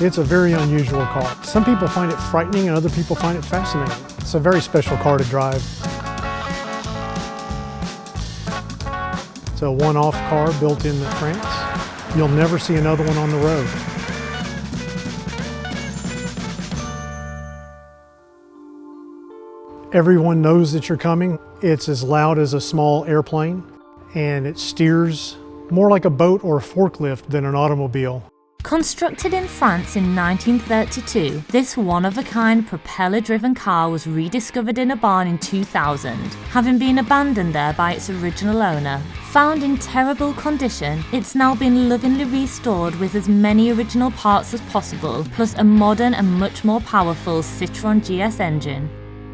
It's a very unusual car. Some people find it frightening and other people find it fascinating. It's a very special car to drive. It's a one-off car built in France. You'll never see another one on the road. Everyone knows that you're coming. It's as loud as a small airplane, and it steers more like a boat or a forklift than an automobile. Constructed in France in 1932, this one-of-a-kind propeller-driven car was rediscovered in a barn in 2000, having been abandoned there by its original owner. Found in terrible condition, it's now been lovingly restored with as many original parts as possible, plus a modern and much more powerful Citroen GS engine.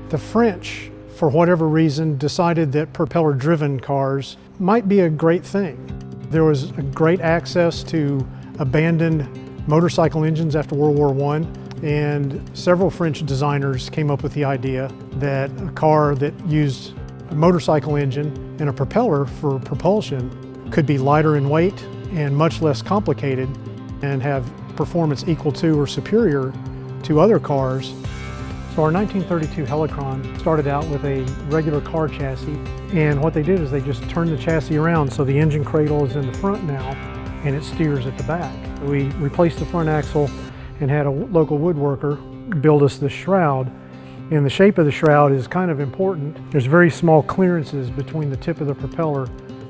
The French, for whatever reason, decided that propeller-driven cars might be a great thing. There was a great access to abandoned motorcycle engines after World War I, and several French designers came up with the idea that a car that used a motorcycle engine and a propeller for propulsion could be lighter in weight and much less complicated and have performance equal to or superior to other cars. So our 1932 Helicron started out with a regular car chassis, and what they did is they just turned the chassis around so the engine cradle is in the front now and it steers at the back. We replaced the front axle and had a local woodworker build us the shroud. And the shape of the shroud is kind of important. There's very small clearances between the tip of the propeller.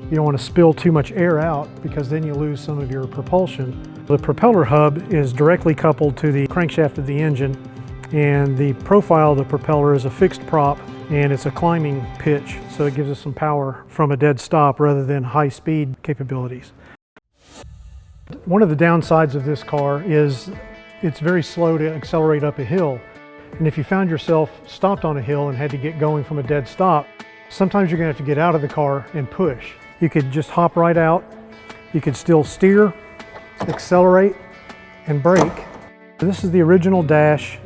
You don't want to spill too much air out because then you lose some of your propulsion. The propeller hub is directly coupled to the crankshaft of the engine, and the profile of the propeller is a fixed prop and it's a climbing pitch, so it gives us some power from a dead stop rather than high speed capabilities. One of the downsides of this car is it's very slow to accelerate up a hill. And if you found yourself stopped on a hill and had to get going from a dead stop, sometimes you're going to have to get out of the car and push. You could just hop right out. You could still steer, accelerate, and brake. This is the original dash.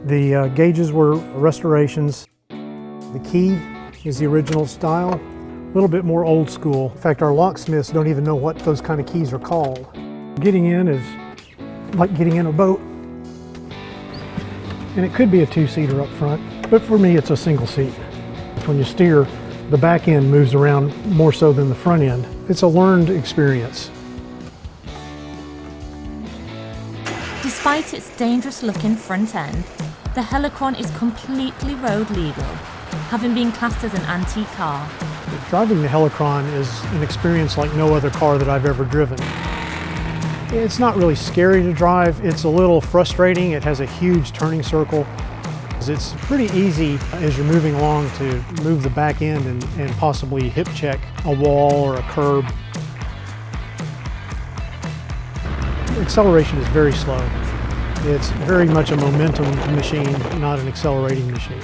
The gauges were restorations. The key is the original style, a little bit more old school. In fact, our locksmiths don't even know what those kind of keys are called. Getting in is like getting in a boat. And it could be a two-seater up front, but for me it's a single seat. When you steer, the back end moves around more so than the front end. It's a learned experience. Despite its dangerous-looking front end, the Helicron is completely road legal, having been classed as an antique car. Driving the Helicron is an experience like no other car that I've ever driven. It's not really scary to drive, it's a little frustrating. It has a huge turning circle. It's pretty easy as you're moving along to move the back end and possibly hip check a wall or a curb. Acceleration is very slow. It's very much a momentum machine, not an accelerating machine.